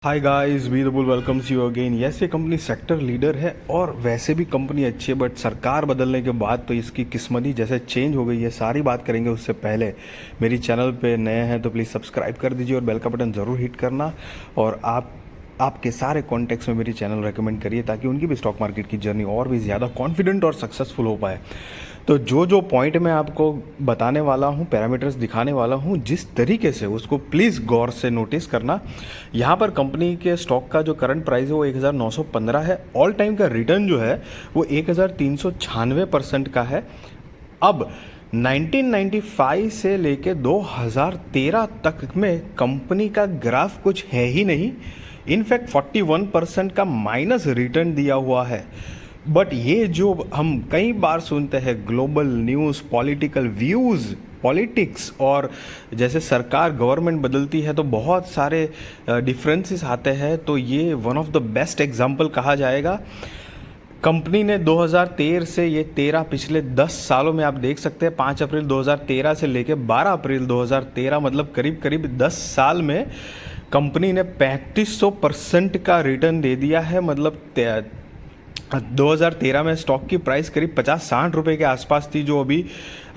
Hi guys, we the bull welcomes you again. Yes, ये company sector leader है और वैसे भी कंपनी अच्छी है, बट सरकार बदलने के बाद तो इसकी किस्मत ही जैसे चेंज हो गई है। सारी बात करेंगे उससे पहले मेरी चैनल पे नए हैं तो प्लीज़ सब्सक्राइब कर दीजिए और बेल का बटन ज़रूर हिट करना। और आपके सारे कॉन्टेक्ट्स में मेरी चैनल रेकमेंड करिए ताकि उनकी भी स्टॉक मार्केट की जर्नी और भी ज़्यादा कॉन्फिडेंट और सक्सेसफुल हो पाए। तो जो पॉइंट मैं आपको बताने वाला हूँ, पैरामीटर्स दिखाने वाला हूँ, जिस तरीके से उसको प्लीज़ गौर से नोटिस करना। यहाँ पर कंपनी के स्टॉक का जो करंट प्राइस है वो 1915 है। ऑल टाइम का रिटर्न जो है वो 1396% का है। अब 1995 से लेके 2013 तक में कंपनी का ग्राफ कुछ है ही नहीं। इनफैक्ट 41% का माइनस रिटर्न दिया हुआ है। बट ये जो हम कई बार सुनते हैं, global news, political views, politics, और जैसे सरकार गवर्नमेंट बदलती है तो बहुत सारे डिफरेंसेस आते हैं, तो ये one of the best example कहा जाएगा। कंपनी ने 2013 से ये 13 पिछले 10 सालों में आप देख सकते हैं, 5 अप्रैल 2013 से लेके 12 अप्रैल 2013, मतलब करीब करीब 10 साल में कंपनी ने 3500% का रिटर्न दे दिया है। मतलब 2013 में स्टॉक की प्राइस करीब 50-60 रुपये के आसपास थी, जो अभी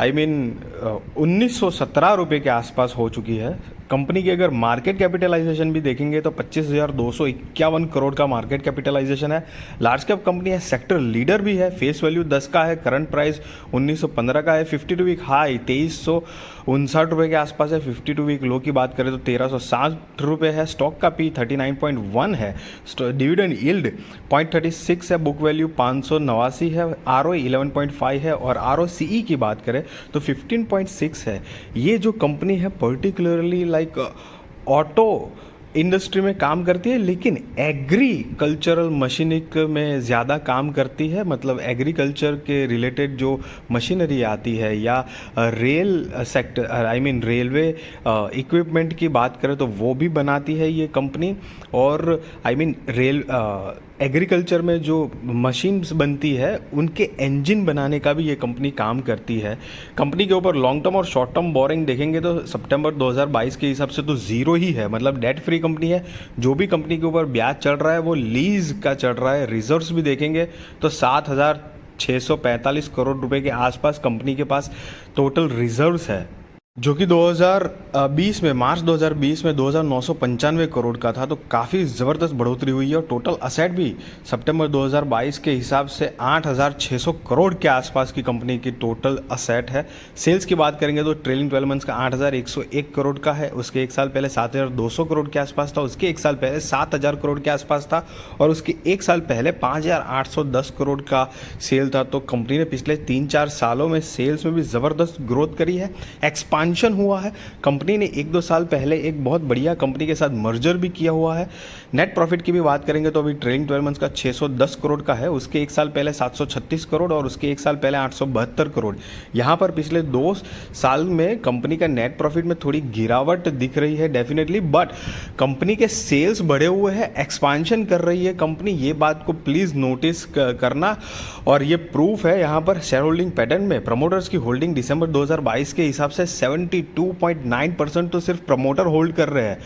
1917 रुपये के आसपास हो चुकी है। कंपनी की अगर मार्केट कैपिटलाइजेशन भी देखेंगे तो 25,251 करोड़ का मार्केट कैपिटलाइजेशन है। लार्ज कैप कंपनी है, सेक्टर लीडर भी है, फेस वैल्यू 10 का है, करंट प्राइस 1915 का है, 52 वीक हाई 2359 रुपये के आसपास है, 52 वीक लो की बात करें तो 1360 रुपये है। स्टॉक का पी 39.1 है, डिविडेंड यील्ड 0.36 है, बुक वैल्यू 589 है, ROE 11.5 है और ROCE की बात करें तो 15.6 है। ये जो कंपनी है पर्टिकुलरली लाइक ऑटो इंडस्ट्री में काम करती है, लेकिन एग्रीकल्चरल मशीनिक में ज़्यादा काम करती है। मतलब एग्रीकल्चर के रिलेटेड जो मशीनरी आती है या रेल सेक्टर, रेलवे इक्विपमेंट की बात करें तो वो भी बनाती है ये कंपनी। और रेल एग्रीकल्चर में जो मशीन्स बनती है उनके इंजन बनाने का भी ये कंपनी काम करती है। कंपनी के ऊपर लॉन्ग टर्म और शॉर्ट टर्म बोरिंग देखेंगे तो सितंबर 2022 के हिसाब से तो ज़ीरो ही है, मतलब डेट फ्री कंपनी है। जो भी कंपनी के ऊपर ब्याज चढ़ रहा है वो लीज का चढ़ रहा है। रिजर्व्स भी देखेंगे तो 7,645 करोड़ रुपए के आसपास कंपनी के पास टोटल रिजर्व्स है, जो कि 2020 में, मार्च 2020 में 2,995 करोड़ का था। तो काफ़ी ज़बरदस्त बढ़ोतरी हुई है। और टोटल असेट भी सितंबर 2022 के हिसाब से 8,600 करोड़ के आसपास की कंपनी की टोटल असेट है। सेल्स की बात करेंगे तो ट्रेलिंग 12 मंथ्स का 8,101 करोड़ का है। उसके एक साल पहले 7,200 करोड़ के आसपास था, उसके एक साल पहले 7,000 करोड़ के आसपास था और उसके एक साल पहले 5,810 करोड़ का सेल था। तो कंपनी ने पिछले 3-4 सालों में सेल्स में भी ज़बरदस्त ग्रोथ करी है, एक्सपांशन हुआ है। कंपनी ने 1-2 साल पहले एक बहुत बढ़िया कंपनी के साथ मर्जर भी किया हुआ है। नेट प्रॉफिट की भी बात करेंगे तो अभी ट्रेलिंग 12 मंथ्स का 610 करोड़ का है, उसके एक साल पहले 736 करोड़ और उसके एक साल पहले 872 करोड़। यहाँ पर पिछले 2 साल में कंपनी का नेट प्रॉफिट में थोड़ी गिरावट दिख रही है डेफिनेटली, बट कंपनी के सेल्स बढ़े हुए हैं, एक्सपांशन कर रही है कंपनी। ये बात को प्लीज़ नोटिस करना। और ये प्रूफ है यहाँ पर शेयर होल्डिंग पैटर्न में। प्रमोटर्स की होल्डिंग दिसंबर 2022 के हिसाब से 72.9% तो सिर्फ प्रमोटर होल्ड कर रहे हैं।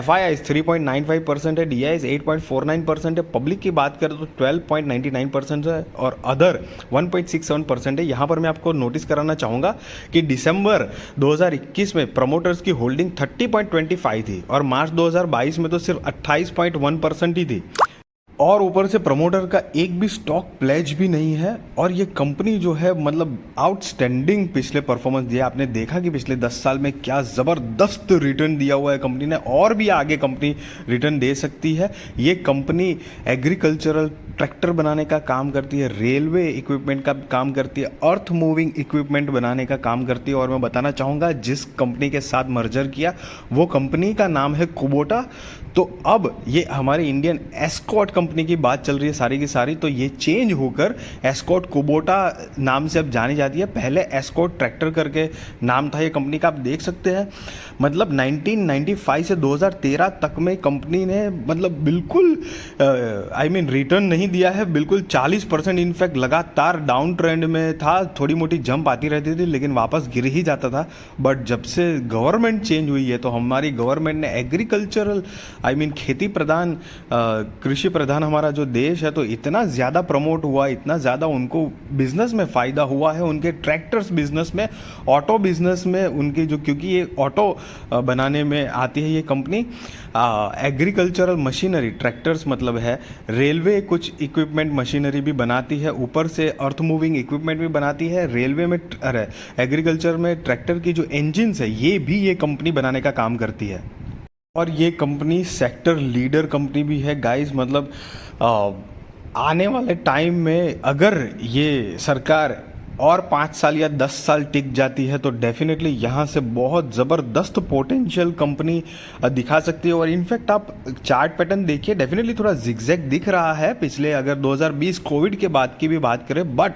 FIIs 3.95% है, DIs 8.49% है, पब्लिक की बात करें तो 12.99% है और अदर 1.67% है। यहाँ पर मैं आपको नोटिस कराना चाहूँगा कि दिसंबर 2021 में प्रमोटर्स की होल्डिंग 30.25 थी और मार्च 2022 में तो सिर्फ 28.1% ही थी। और ऊपर से प्रमोटर का एक भी स्टॉक प्लेज भी नहीं है। और ये कंपनी जो है मतलब आउटस्टैंडिंग पिछले परफॉर्मेंस दिया। आपने देखा कि पिछले 10 साल में क्या ज़बरदस्त रिटर्न दिया हुआ है कंपनी ने, और भी आगे कंपनी रिटर्न दे सकती है। ये कंपनी एग्रीकल्चरल ट्रैक्टर बनाने का काम करती है, रेलवे इक्विपमेंट का काम करती है, अर्थ मूविंग इक्विपमेंट बनाने का काम करती है। और मैं बताना चाहूँगा जिस कंपनी के साथ मर्जर किया वो कंपनी का नाम है कुबोटा। तो अब ये हमारे इंडियन एस्कॉर्ट कंपनी की बात चल रही है सारी की सारी, तो ये चेंज होकर एस्कॉर्ट कुबोटा नाम से अब जानी जाती है। पहले एस्कॉर्ट ट्रैक्टर करके नाम था ये कंपनी का, आप देख सकते हैं। मतलब 1995 से 2013 तक में कंपनी ने मतलब बिल्कुल रिटर्न नहीं दिया है, बिल्कुल 40%। इनफैक्ट लगातार डाउन ट्रेंड में था, थोड़ी मोटी जंप आती रहती थी लेकिन वापस गिर ही जाता था। बट जब से गवर्नमेंट चेंज हुई है तो हमारी गवर्नमेंट ने एग्रीकल्चरल आई मीन खेती प्रधान कृषि प्रधान हमारा जो देश है, तो इतना ज़्यादा प्रमोट हुआ, इतना ज़्यादा उनको बिजनेस में फ़ायदा हुआ है, उनके ट्रैक्टर्स बिजनेस में, ऑटो बिजनेस में उनकी जो, क्योंकि ये ऑटो बनाने में आती है ये कंपनी, एग्रीकल्चरल मशीनरी, ट्रैक्टर्स मतलब है, रेलवे कुछ इक्विपमेंट मशीनरी भी बनाती है, ऊपर से अर्थ मूविंग इक्विपमेंट भी बनाती है, रेलवे में अरे एग्रीकल्चर में ट्रैक्टर की जो इंजिन्स है ये भी ये कंपनी बनाने का काम करती है। और ये कंपनी सेक्टर लीडर कंपनी भी है गाइस। मतलब आने वाले टाइम में अगर ये सरकार और 5 साल या 10 साल टिक जाती है तो डेफिनेटली यहाँ से बहुत ज़बरदस्त पोटेंशियल कंपनी दिखा सकती है। और इनफैक्ट आप चार्ट पैटर्न देखिए, डेफिनेटली थोड़ा जिगजैग दिख रहा है पिछले, अगर 2020 कोविड के बाद की भी बात करें, बट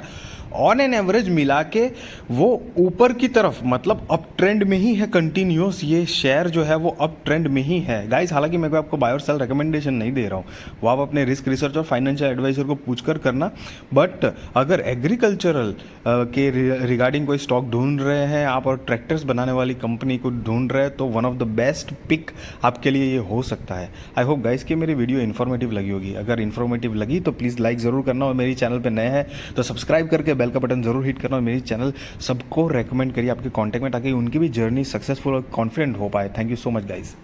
ऑन एन एवरेज मिला के वो ऊपर की तरफ, मतलब अप ट्रेंड में ही है कंटिन्यूस। ये शेयर जो है वो अप ट्रेंड में ही है गाइस। हालांकि मैं आपको बाय और सेल रिकमेंडेशन नहीं दे रहा हूँ, वो आप अपने रिस्क रिसर्च और फाइनेंशियल एडवाइजर को पूछकर करना। बट अगर एग्रीकल्चरल के रिगार्डिंग कोई स्टॉक ढूंढ रहे हैं आप और ट्रैक्टर्स बनाने वाली कंपनी को ढूंढ रहे हैं तो one of the best pick आपके लिए ये हो सकता है। आई होप गाइस कि मेरी वीडियो इन्फॉर्मेटिव लगी होगी। अगर इन्फॉर्मेटिव लगी तो प्लीज़ लाइक ज़रूर करना, और मेरी चैनल पे नए हैं तो सब्सक्राइब करके बेल का बटन जरूर हिट करना, और मेरी चैनल सबको रेकमेंड करिए आपके कांटेक्ट में, ताकि उनकी भी जर्नी सक्सेसफुल और कॉन्फिडेंट हो पाए। Thank you so much guys.